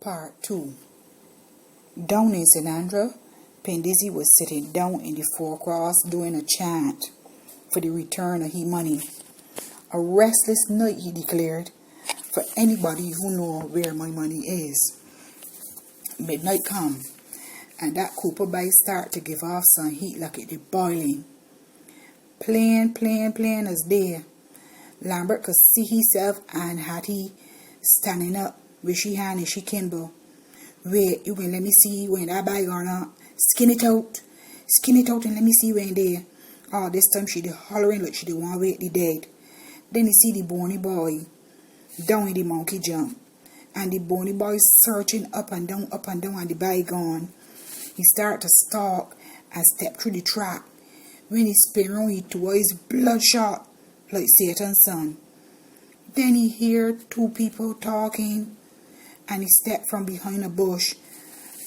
Part 2. Down in St Andrew, PinDizzie was sitting down in the forecross doing a chant for the return of his money. A restless night, he declared, for anybody who know where my money is. Midnight come, and that copper bite start to give off some heat like it is boiling. Plain as day. Lambert could see himself and Hattie standing up with she hand and she Kimble. Wait, you can let me see when that bag or not. Skin it out and let me see when there. Oh, this time she did hollering like she did want to wake the dead. Then he see the bony boy down in the monkey jump. And the bony boy searching up and down and the bag gone. He start to stalk and step through the trap. When he spin around, he twice bloodshot like Satan's son. Then he hear two people talking, and he step from behind a bush,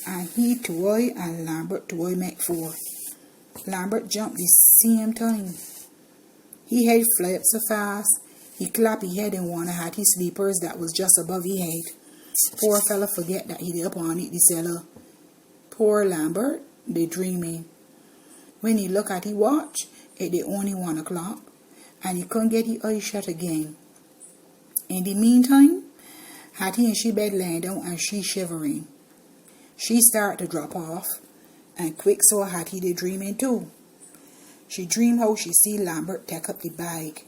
and he toy and Lambert toy make four. Lambert jumped the same time. He head fly up so fast, he clap his head in one of Hattie's sleepers that was just above his head. Poor fella forget that he up on it the cellar. Poor Lambert, they dreaming. When he look at his watch, it the only 1 o'clock, and he couldn't get his eyes shut again. In the meantime, Hattie and she bed laying down and she shivering. She start to drop off, and quick saw Hattie they dreaming too. She dream how she see Lambert take up the bag,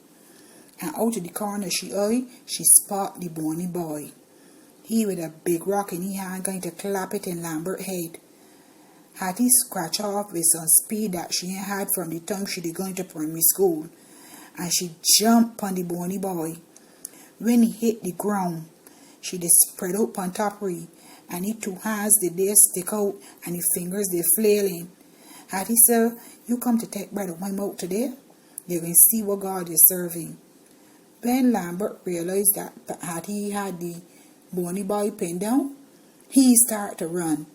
and out of the corner she eye, she spot the bony boy. He with a big rock in his hand going to clap it in Lambert's head. Hattie scratch off with some speed that she ain't had from the time she did going to primary school, and she jump on the bony boy. When he hit the ground, she did spread out on top of him, and his two hands did there stick out, and his fingers did flailing. Hattie said, "You come to take bread out my mouth today? You can see what God is serving." When Lambert realized that Hattie had the bony boy pinned down, he started to run.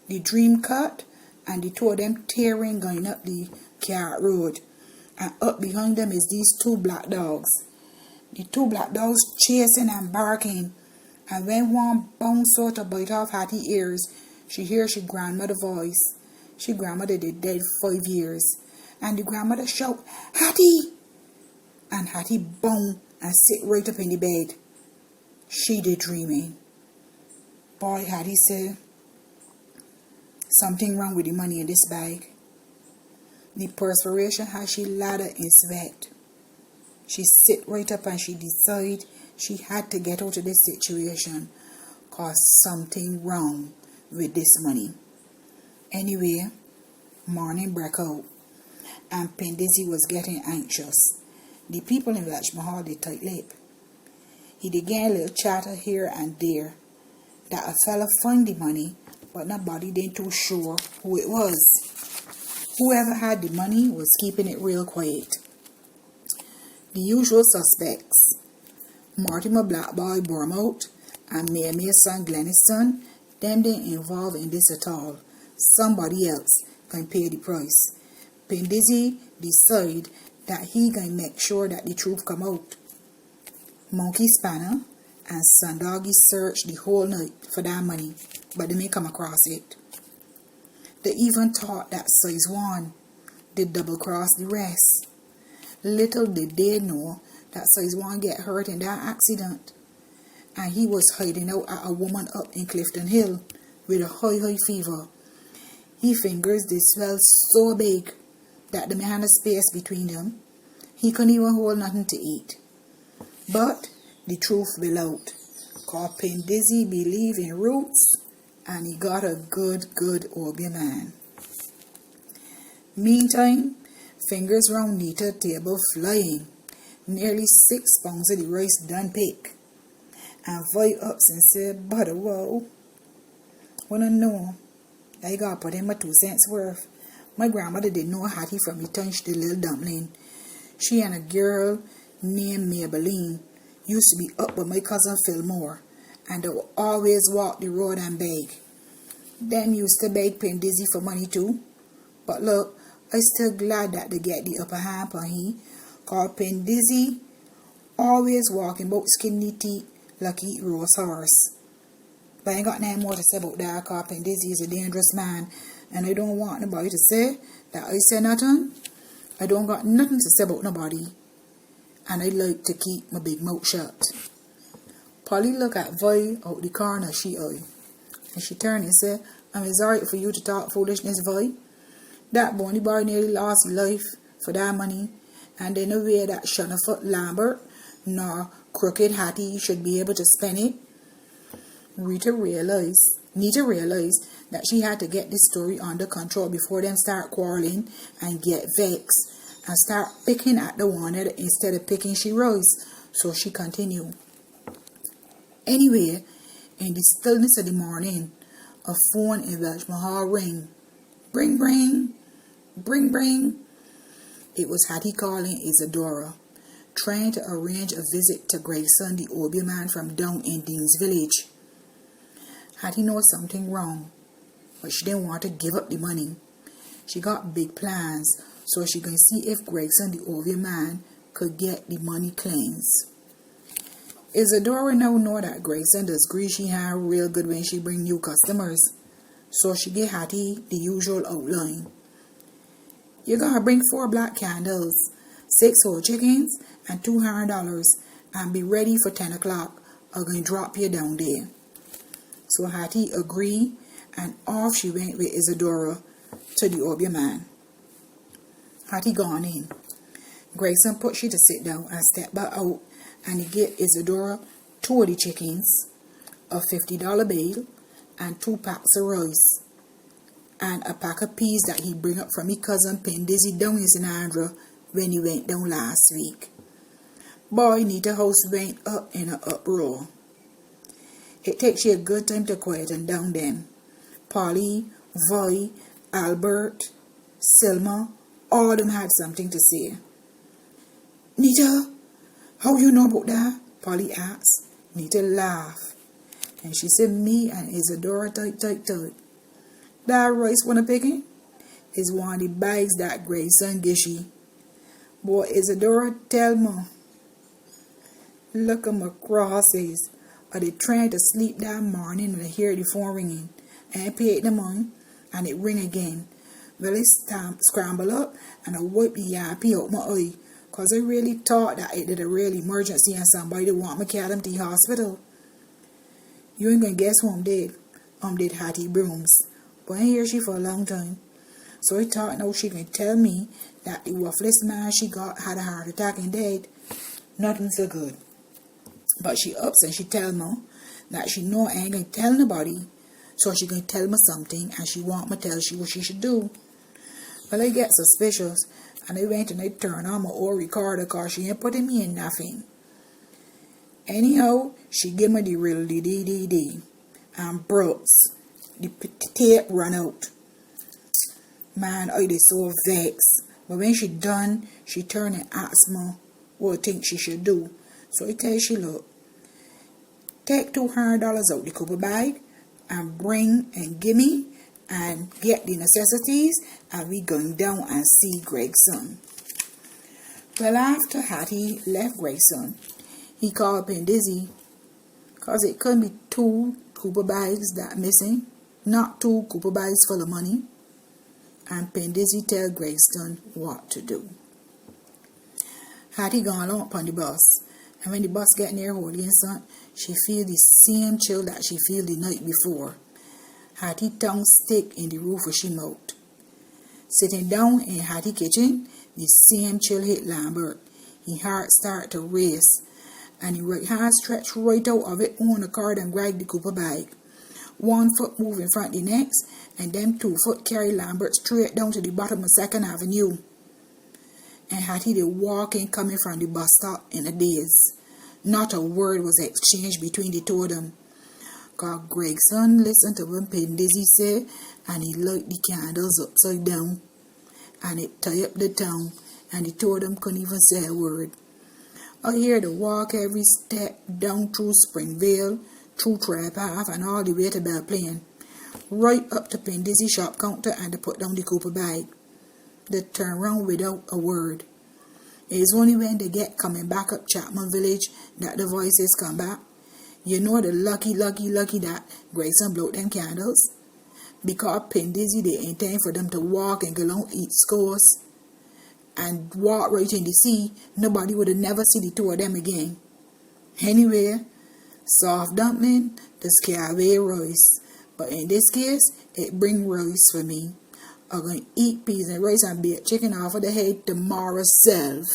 The dream cut, and the two of them tearing going up the Cart Road, and up behind them is these two black dogs. The two black dogs chasing and barking, and when one bounce out to bite off Hattie's ears, she hears she grandmother's voice. She grandmother did dead 5 years, and the grandmother shout, "Hattie!" And Hattie bound and sit right up in the bed. She did dreaming. Boy, Hattie said, something wrong with the money in this bag. The perspiration had she ladder in sweat. She sit right up and she decide she had to get out of this situation, cause something wrong with this money. Anyway, morning broke out, and PinDizzie was getting anxious. The people in Welchman Hall did tight lip. He began a little chatter here and there that a fella find the money, but nobody didn't too sure who it was. Whoever had the money was keeping it real quiet. The usual suspects, Mortimer Blackboy Bourne and Mayor's son Gregston, them didn't involve in this at all. Somebody else can pay the price. PinDizzie decide that he can make sure that the truth come out. Monkey Spanner and Sundoggy searched the whole night for that money, but they may come across it. They even thought that size 1 did double cross the rest. Little did they know that size 1 get hurt in that accident, and he was hiding out at a woman up in Clifton Hill with a high fever. His fingers did swell so big that the man had space between them. He couldn't even hold nothing to eat. But the truth will out, cause PinDizzie believe in roots, and he got a good obeah man. Meantime, fingers round Nita table flying, nearly 6 pounds of the rice done pick, and Vi ups and said, "But whoa, wanna know, I got put in my 2 cents worth. My grandmother didn't know Hattie from the time she did little dumpling. She and a girl named Maybelline used to be up with my cousin Fillmore, and they would always walk the road and beg. Them used to beg PinDizzie for money too. But look, I still glad that they get the upper hand on he, cause PinDizzie always walking about skinny teeth like he roast horse. But I ain't got nothing more to say about that, because PinDizzie is a dangerous man. And I don't want nobody to say that I say nothing. I don't got nothing to say about nobody. And I like to keep my big mouth shut. Polly look at Vi out the corner she eye. And she turned and said, it's alright for you to talk foolishness, Vi. That bonny boy nearly lost his life for that money. And then the way that Shunnerfoot Lambert nor crooked Hattie should be able to spend it. Nita realized that she had to get this story under control before them start quarreling and get vexed and start picking at the one instead of picking she rose. So she continued. Anyway, in the stillness of the morning, a phone in Welchman Hall rang. Bring, bring, bring, bring. It was Hattie calling Isadora, trying to arrange a visit to Gregston, the obeah man from down in Dean's village. Hattie knows something wrong, but she didn't want to give up the money. She got big plans, so she can see if Gregston, the obeah man, could get the money cleansed. Isadora now know that Gregston does grease she hand real good when she bring new customers, so she gave Hattie the usual outline. You're gonna bring 4 black candles, 6 whole chickens, and $200, and be ready for 10 o'clock. I'm gonna drop you down there. So Hattie agreed, and off she went with Isadora to the obeah man. Hattie gone in. Gregston put she to sit down and step back out, and he gave Isadora 2 of the chickens, a $50 bill, and 2 packs of rice, and a pack of peas that he bring up from his cousin PinDizzie down in St Andrew when he went down last week. Boy, Nita house went up in an uproar. It takes you a good time to quieten down then. Polly, Vi, Albert, Selma, all of them had something to say. Nita, how you know about that? Polly asked. Nita laughed. And she said, me and Isadora tight. That rice wanna picking is one of the bags that Gregston gishy. Boy, Isadora, tell me. Look at my crosses. Are they trying to sleep that morning and I hear the phone ringing? And I paid the money and it ring again. Well, I scramble up and I wipe the yappy out my eye. Cause I really thought that it did a real emergency and somebody want me to carry them to the hospital. You ain't gonna guess who I'm dead. I'm dead Hattie Brooms. But I ain't hear she for a long time. So I thought now she can tell me that the worthless man she got had a heart attack and died. Nothing so good. But she ups and she tell me that she know I ain't gonna tell nobody. So she gonna tell me something and she want me to tell she what she should do. Well, I get suspicious and I went and I turned on my old recorder cause she ain't putting me in nothing. Anyhow, she give me the real DVD and Brooks. The tape run out. Man, I did so vexed. But when she done, she turned and asked me what I think she should do. So I tell she, look, take $200 out the copper bag and bring and give me and get the necessities and we going down and see Gregston. Well, after Hattie left Gregston, he called PinDizzie because it couldn't be 2 copper bags that missing, not 2 copper bags full of money. And PinDizzie tell Gregston what to do. Hattie gone along upon the bus. And when the bus get near Holy and Son, she feel the same chill that she feel the night before. Hattie tongue stick in the roof of she mouth. Sitting down in Hattie kitchen, the same chill hit Lambert. His heart start to race. And the right hand stretched right out of it on the card and grab the copper bag. 1 foot move in front the next, and them 2 foot carry Lambert straight down to the bottom of 2nd Avenue. And Hattie they walking coming from the bus stop in a daze. Not a word was exchanged between the 2 of them. Cause Gregston listened to what PinDizzie said, and he light the candles upside down. And it tie up the tongue, and the 2 of them couldn't even say a word. I hear the walk every step down through Springvale, through Trap Half, and all the way to Bell Plain. Right up to PinDizzie shop counter and to put down the copper bag. They turn round without a word. It is only when they get coming back up Chapman Village that the voices come back. You know the lucky that Gregston blow them candles? Because PinDizzie, they intend for them to walk and go along eat scores and walk right in the sea. Nobody would have never seen the two of them again. Anyway, soft dumpling to scare away rice. But in this case, it bring rice for me. I'm going to eat peas and rice and bake chicken off of the head tomorrow self.